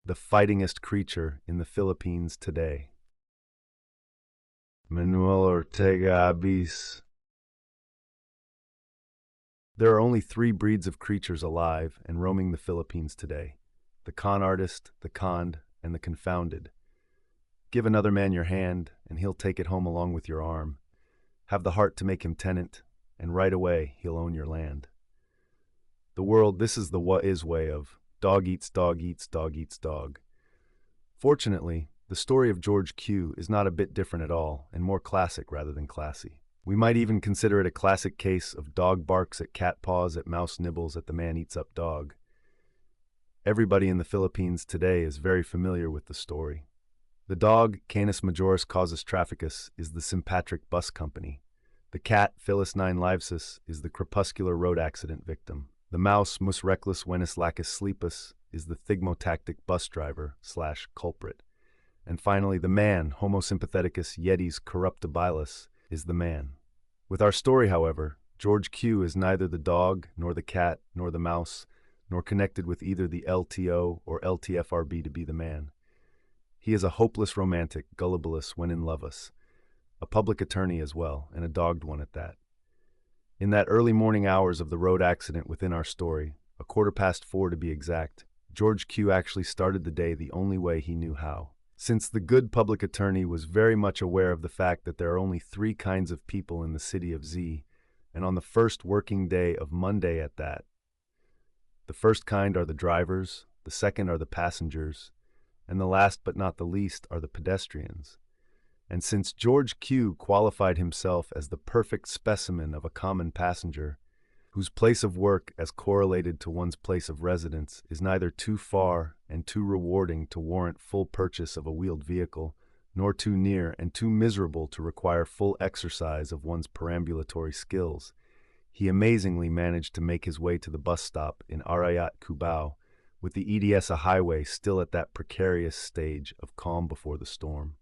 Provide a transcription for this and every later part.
the fightingest creature in the Philippines today. Manuel Ortega Abis. There are only 3 breeds of creatures alive and roaming the Philippines today: the con artist, the conned, and the confounded. Give another man your hand, and he'll take it home along with your arm. Have the heart to make him tenant, and right away he'll own your land. The world, this is the what is way of dog eats dog eats dog eats dog. Fortunately, the story of George Q is not a bit different at all, and more classic rather than classy. We might even consider it a classic case of dog barks at cat paws at mouse nibbles at the man eats up dog. Everybody in the Philippines today is very familiar with the story. The dog, Canis Majoris Causus Trafficus, is the Sympatric Bus Company. The cat, Felis Nine Livesus, is the crepuscular road accident victim. The mouse, Mus Reckless Venus Lacus Sleepus, is the thigmotactic bus driver / culprit. And finally, the man, Homo sympatheticus Yetis corruptibilis, is the man. With our story, however, George Q is neither the dog, nor the cat, nor the mouse, nor connected with either the LTO or LTFRB to be the man. He is a hopeless romantic, gullibilus when in lovus, a public attorney as well, and a dogged one at that. In that early morning hours of the road accident within our story, 4:15 to be exact, George Q actually started the day the only way he knew how. Since the good public attorney was very much aware of the fact that there are only 3 kinds of people in the city of Z, and on the first working day of Monday at that. The first kind are the drivers, the second are the passengers, and the last but not the least are the pedestrians. And since George Q qualified himself as the perfect specimen of a common passenger, whose place of work as correlated to one's place of residence is neither too far and too rewarding to warrant full purchase of a wheeled vehicle, nor too near and too miserable to require full exercise of one's perambulatory skills, he amazingly managed to make his way to the bus stop in Arayat, Cubao, with the EDSA highway still at that precarious stage of calm before the storm.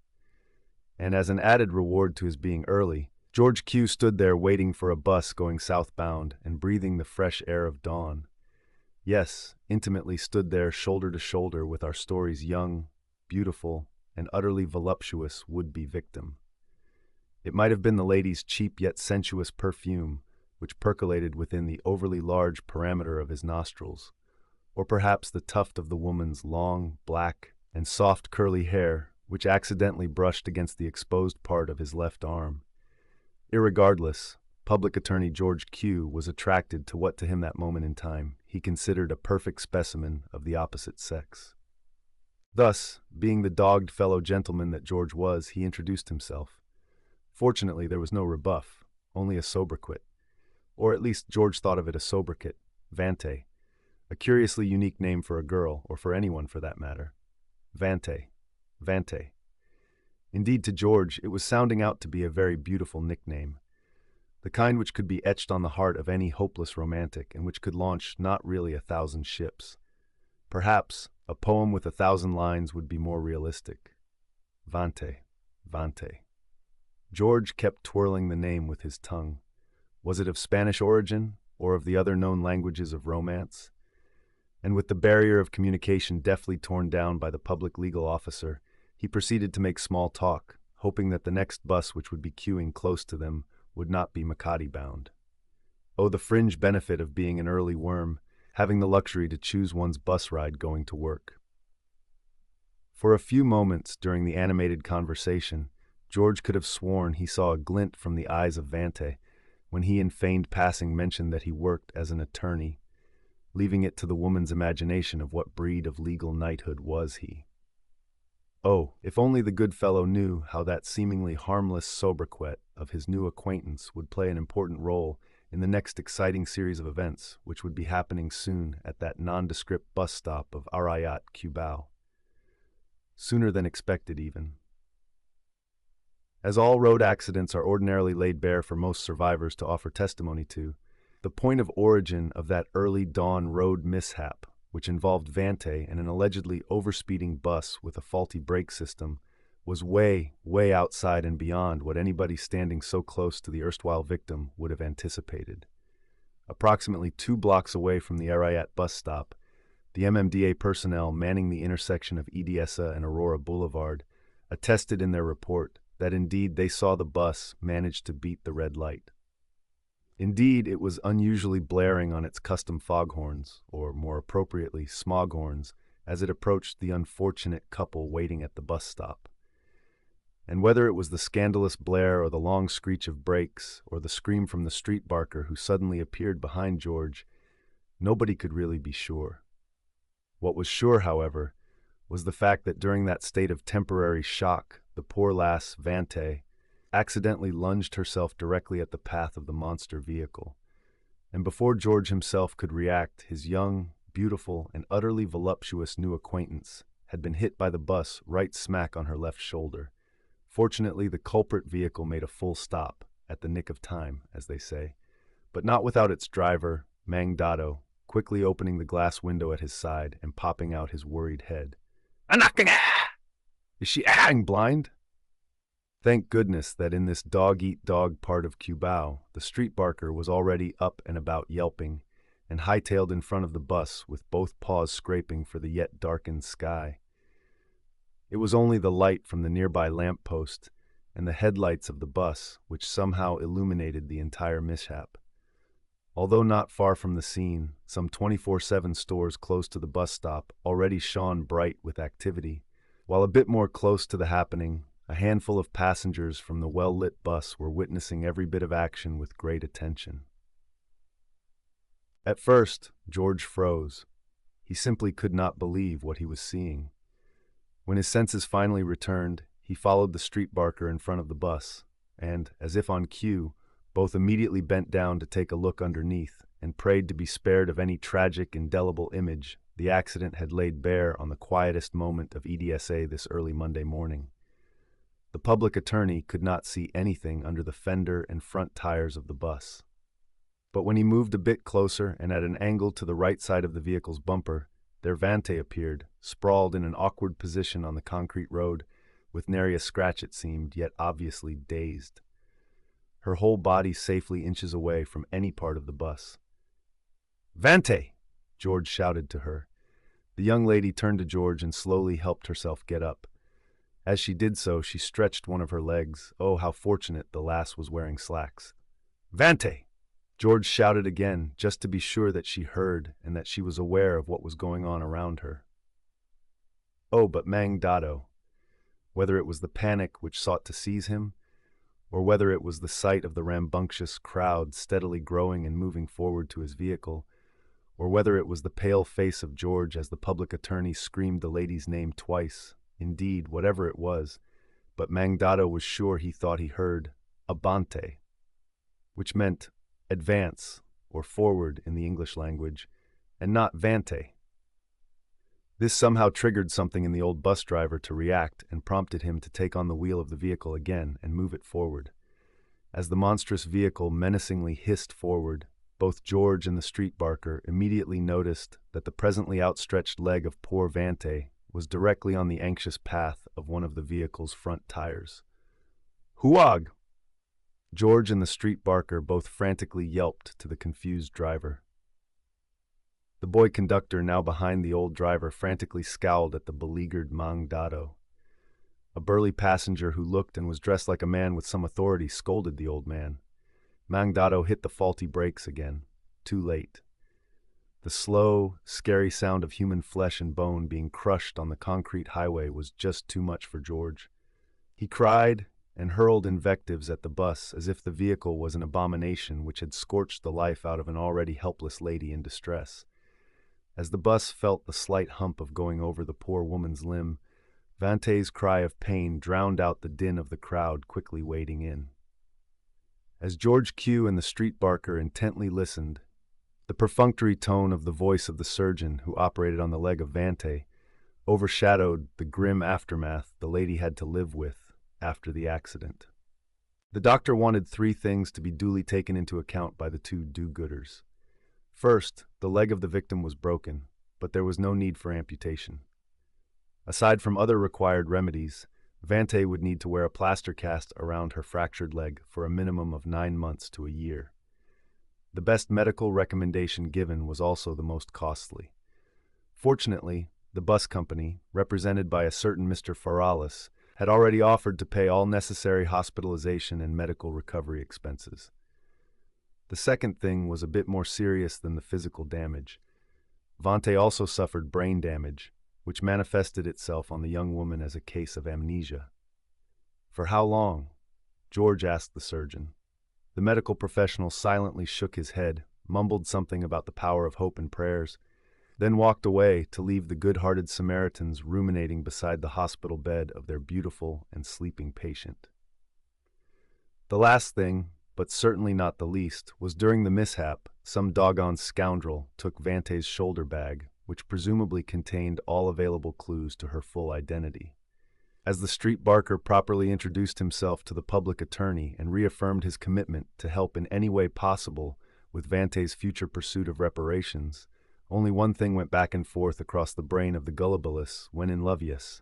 And as an added reward to his being early, George Q stood there waiting for a bus going southbound and breathing the fresh air of dawn. Yes, intimately stood there shoulder to shoulder with our story's young, beautiful, and utterly voluptuous would-be victim. It might have been the lady's cheap yet sensuous perfume, which percolated within the overly large parameter of his nostrils, or perhaps the tuft of the woman's long, black, and soft curly hair, which accidentally brushed against the exposed part of his left arm. Irregardless, Public Attorney George Q was attracted to what to him that moment in time he considered a perfect specimen of the opposite sex. Thus, being the dogged fellow gentleman that George was, he introduced himself. Fortunately, there was no rebuff, only a sobriquet. Or at least George thought of it a sobriquet, Vante, a curiously unique name for a girl, or for anyone for that matter. Vante. Vante. Indeed, to George, it was sounding out to be a very beautiful nickname, the kind which could be etched on the heart of any hopeless romantic and which could launch not really 1,000 ships. Perhaps a poem with 1,000 lines would be more realistic. Vante. Vante. George kept twirling the name with his tongue. Was it of Spanish origin, or of the other known languages of romance? And with the barrier of communication deftly torn down by the public legal officer, he proceeded to make small talk, hoping that the next bus which would be queuing close to them would not be Makati-bound. Oh, the fringe benefit of being an early worm, having the luxury to choose one's bus ride going to work. For a few moments during the animated conversation, George could have sworn he saw a glint from the eyes of Vante when he in feigned passing mentioned that he worked as an attorney, leaving it to the woman's imagination of what breed of legal knighthood was he. Oh, if only the good fellow knew how that seemingly harmless sobriquet of his new acquaintance would play an important role in the next exciting series of events which would be happening soon at that nondescript bus stop of Arayat, Cubao. Sooner than expected, even. As all road accidents are ordinarily laid bare for most survivors to offer testimony to, the point of origin of that early dawn road mishap, which involved Vante and an allegedly overspeeding bus with a faulty brake system, was way, way outside and beyond what anybody standing so close to the erstwhile victim would have anticipated. Approximately 2 blocks away from the Arayat bus stop, The MMDA personnel manning the intersection of Edessa and Aurora Boulevard attested in their report that indeed they saw the bus manage to beat the red light. Indeed, it was unusually blaring on its custom foghorns, or more appropriately, smoghorns, as it approached the unfortunate couple waiting at the bus stop. And whether it was the scandalous blare or the long screech of brakes or the scream from the street barker who suddenly appeared behind George, nobody could really be sure. What was sure, however, was the fact that during that state of temporary shock, the poor lass, Vante, accidentally lunged herself directly at the path of the monster vehicle. And before George himself could react, his young, beautiful, and utterly voluptuous new acquaintance had been hit by the bus right smack on her left shoulder. Fortunately, the culprit vehicle made a full stop, at the nick of time, as they say, but not without its driver, Mang Dado, quickly opening the glass window at his side and popping out his worried head. Is she blind? Thank goodness that in this dog-eat-dog part of Cubao, the street barker was already up and about yelping, and hightailed in front of the bus with both paws scraping for the yet darkened sky. It was only the light from the nearby lamp post and the headlights of the bus which somehow illuminated the entire mishap. Although not far from the scene, some 24/7 stores close to the bus stop already shone bright with activity, while a bit more close to the happening, a handful of passengers from the well-lit bus were witnessing every bit of action with great attention. At first, George froze. He simply could not believe what he was seeing. When his senses finally returned, he followed the street barker in front of the bus, and, as if on cue, both immediately bent down to take a look underneath and prayed to be spared of any tragic, indelible image the accident had laid bare on the quietest moment of EDSA this early Monday morning. The public attorney could not see anything under the fender and front tires of the bus. But when he moved a bit closer and at an angle to the right side of the vehicle's bumper, their Vante appeared, sprawled in an awkward position on the concrete road, with nary a scratch it seemed, yet obviously dazed. Her whole body safely inches away from any part of the bus. "Vante!" George shouted to her. The young lady turned to George and slowly helped herself get up. As she did so, she stretched one of her legs. Oh, how fortunate the lass was wearing slacks. "Vante!" George shouted again, just to be sure that she heard and that she was aware of what was going on around her. Oh, but Mang Dado, whether it was the panic which sought to seize him, or whether it was the sight of the rambunctious crowd steadily growing and moving forward to his vehicle, or whether it was the pale face of George as the public attorney screamed the lady's name twice, indeed, whatever it was, but Mang Dado was sure he thought he heard "Abante," which meant advance or forward in the English language, and not Vante. This somehow triggered something in the old bus driver to react and prompted him to take on the wheel of the vehicle again and move it forward. As the monstrous vehicle menacingly hissed forward, both George and the street barker immediately noticed that the presently outstretched leg of poor Vante was directly on the anxious path of one of the vehicle's front tires. "Huag!" George and the street barker both frantically yelped to the confused driver. The boy conductor, now behind the old driver, frantically scowled at the beleaguered Mang Dado. A burly passenger who looked and was dressed like a man with some authority scolded the old man. Mang Dado hit the faulty brakes again, too late. The slow, scary sound of human flesh and bone being crushed on the concrete highway was just too much for George. He cried and hurled invectives at the bus as if the vehicle was an abomination which had scorched the life out of an already helpless lady in distress. As the bus felt the slight hump of going over the poor woman's limb, Vante's cry of pain drowned out the din of the crowd quickly wading in. As George Q and the street barker intently listened, the perfunctory tone of the voice of the surgeon who operated on the leg of Vante overshadowed the grim aftermath the lady had to live with after the accident. The doctor wanted 3 things to be duly taken into account by the 2 do-gooders. First, the leg of the victim was broken, but there was no need for amputation. Aside from other required remedies, Vante would need to wear a plaster cast around her fractured leg for a minimum of 9 months to a year. The best medical recommendation given was also the most costly. Fortunately, the bus company, represented by a certain Mr. Faralis, had already offered to pay all necessary hospitalization and medical recovery expenses. The second thing was a bit more serious than the physical damage. Vante also suffered brain damage, which manifested itself on the young woman as a case of amnesia. "For how long?" George asked the surgeon. The medical professional silently shook his head, mumbled something about the power of hope and prayers, then walked away to leave the good-hearted Samaritans ruminating beside the hospital bed of their beautiful and sleeping patient. The last thing, but certainly not the least, was during the mishap, some doggone scoundrel took Vante's shoulder bag, which presumably contained all available clues to her full identity. As the street barker properly introduced himself to the public attorney and reaffirmed his commitment to help in any way possible with Vante's future pursuit of reparations, only one thing went back and forth across the brain of the gullibilus when in lovius.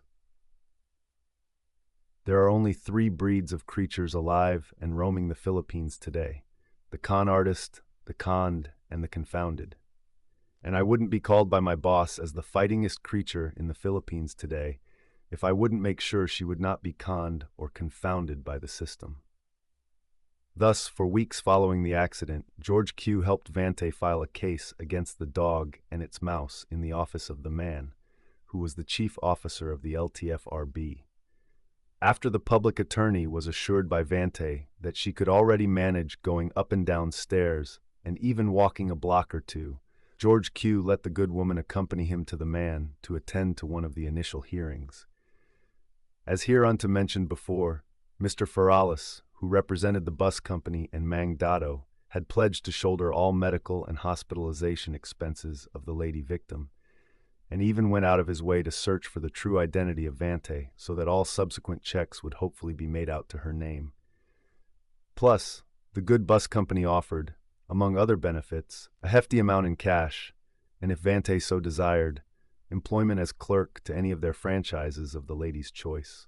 There are only 3 breeds of creatures alive and roaming the Philippines today: the con artist, the conned, and the confounded. And I wouldn't be called by my boss as the fightingest creature in the Philippines today if I wouldn't make sure she would not be conned or confounded by the system. Thus, for weeks following the accident, George Q helped Vante file a case against the dog and its mouse in the office of the man, who was the chief officer of the LTFRB. After the public attorney was assured by Vante that she could already manage going up and down stairs and even walking a block or two, George Q let the good woman accompany him to the man to attend to one of the initial hearings. As hereunto mentioned before, Mr. Faralis, who represented the bus company and Mang Dato, had pledged to shoulder all medical and hospitalization expenses of the lady victim, and even went out of his way to search for the true identity of Vante so that all subsequent checks would hopefully be made out to her name. Plus, the good bus company offered, among other benefits, a hefty amount in cash, and if Vante so desired, employment as clerk to any of their franchises of the lady's choice.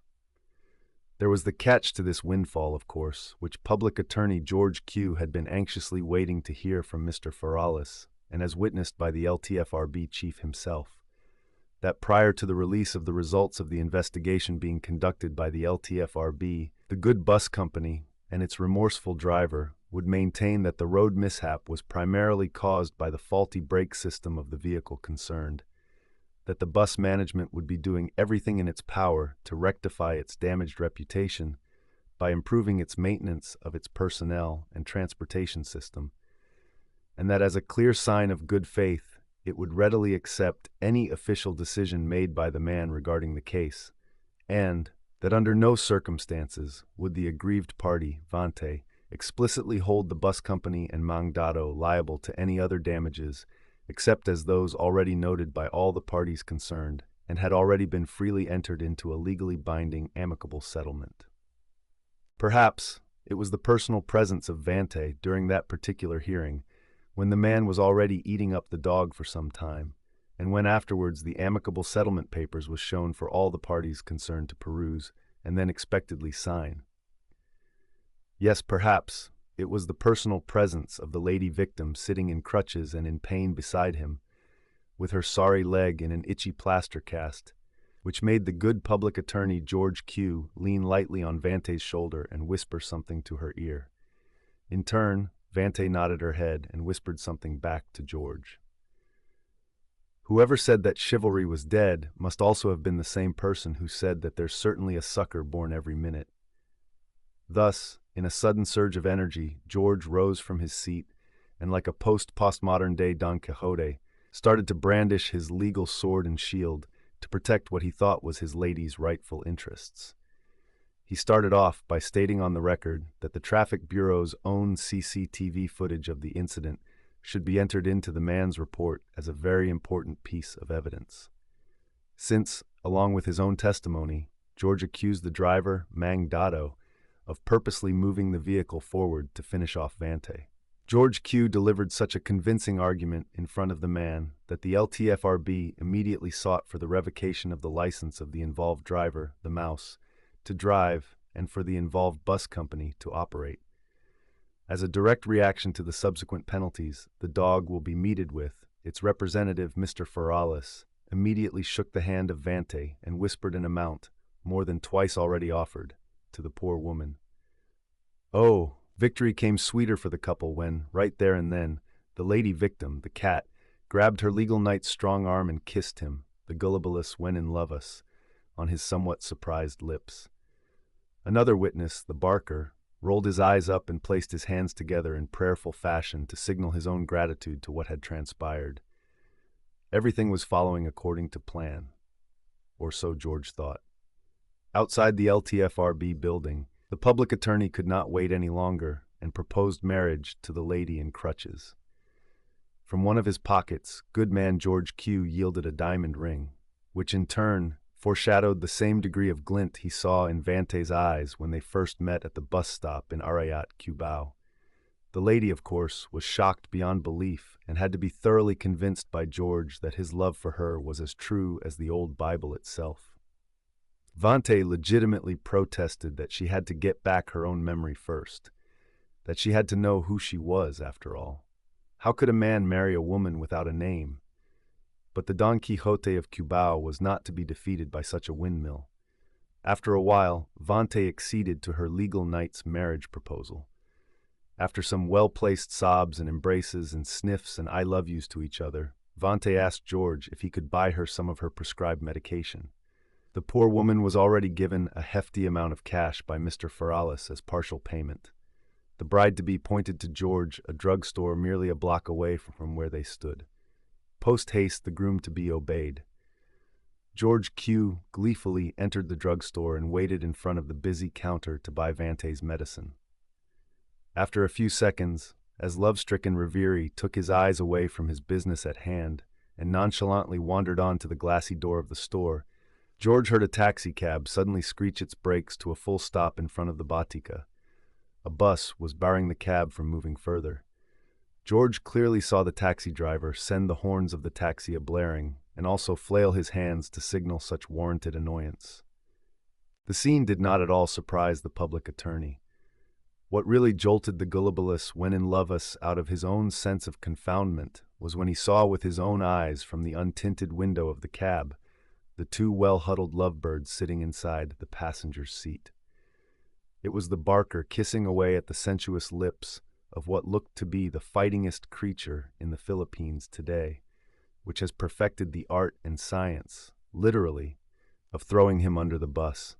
There was the catch to this windfall, of course, which Public Attorney George Q had been anxiously waiting to hear from Mr. Faralis, and as witnessed by the LTFRB chief himself, that prior to the release of the results of the investigation being conducted by the LTFRB, the good bus company and its remorseful driver would maintain that the road mishap was primarily caused by the faulty brake system of the vehicle concerned, that the bus management would be doing everything in its power to rectify its damaged reputation by improving its maintenance of its personnel and transportation system, and that as a clear sign of good faith, it would readily accept any official decision made by the man regarding the case, and that under no circumstances would the aggrieved party, Vante, explicitly hold the bus company and Mang Dato liable to any other damages except as those already noted by all the parties concerned and had already been freely entered into a legally binding amicable settlement. Perhaps it was the personal presence of Vante during that particular hearing, when the man was already eating up the dog for some time, and when afterwards the amicable settlement papers was shown for all the parties concerned to peruse and then expectedly sign. Yes, perhaps it was the personal presence of the lady victim sitting in crutches and in pain beside him, with her sorry leg in an itchy plaster cast, which made the good public attorney George Q lean lightly on Vante's shoulder and whisper something to her ear. In turn, Vante nodded her head and whispered something back to George. Whoever said that chivalry was dead must also have been the same person who said that there's certainly a sucker born every minute. Thus, in a sudden surge of energy, George rose from his seat and, like a postmodern day Don Quixote, started to brandish his legal sword and shield to protect what he thought was his lady's rightful interests. He started off by stating on the record that the Traffic Bureau's own CCTV footage of the incident should be entered into the man's report as a very important piece of evidence. Since, along with his own testimony, George accused the driver, Mang Dato, of purposely moving the vehicle forward to finish off Vante. George Q delivered such a convincing argument in front of the man that the LTFRB immediately sought for the revocation of the license of the involved driver, the mouse, to drive and for the involved bus company to operate. As a direct reaction to the subsequent penalties, the dog will be meted with, its representative, Mr. Faralis, immediately shook the hand of Vante and whispered an amount, more than twice already offered, to the poor woman. Oh, victory came sweeter for the couple when, right there and then, the lady victim, the cat, grabbed her legal knight's strong arm and kissed him, the gullibilus when in love us, on his somewhat surprised lips. Another witness, the barker, rolled his eyes up and placed his hands together in prayerful fashion to signal his own gratitude to what had transpired. Everything was following according to plan, or so George thought. Outside the LTFRB building, the public attorney could not wait any longer and proposed marriage to the lady in crutches. From one of his pockets, good man George Q yielded a diamond ring, which in turn foreshadowed the same degree of glint he saw in Vante's eyes when they first met at the bus stop in Arayat, Cubao. The lady, of course, was shocked beyond belief and had to be thoroughly convinced by George that his love for her was as true as the old Bible itself. Vante legitimately protested that she had to get back her own memory first, that she had to know who she was, after all. How could a man marry a woman without a name? But the Don Quixote of Cubao was not to be defeated by such a windmill. After a while, Vante acceded to her legal knight's marriage proposal. After some well-placed sobs and embraces and sniffs and I love yous to each other, Vante asked George if he could buy her some of her prescribed medication. The poor woman was already given a hefty amount of cash by Mr. Ferralis as partial payment. The bride-to-be pointed to George a drugstore merely a block away from where they stood. Post-haste, the groom-to-be obeyed. George Q gleefully entered the drugstore and waited in front of the busy counter to buy Vante's medicine. After a few seconds, as love-stricken Reveri took his eyes away from his business at hand and nonchalantly wandered on to the glassy door of the store, George heard a taxicab suddenly screech its brakes to a full stop in front of the Batika. A bus was barring the cab from moving further. George clearly saw the taxi driver send the horns of the taxi a-blaring and also flail his hands to signal such warranted annoyance. The scene did not at all surprise the public attorney. What really jolted the gullibilus when in love us out of his own sense of confoundment was when he saw with his own eyes from the untinted window of the cab the two well-huddled lovebirds sitting inside the passenger's seat. It was the barker kissing away at the sensuous lips of what looked to be the fightingest creature in the Philippines today, which has perfected the art and science, literally, of throwing him under the bus.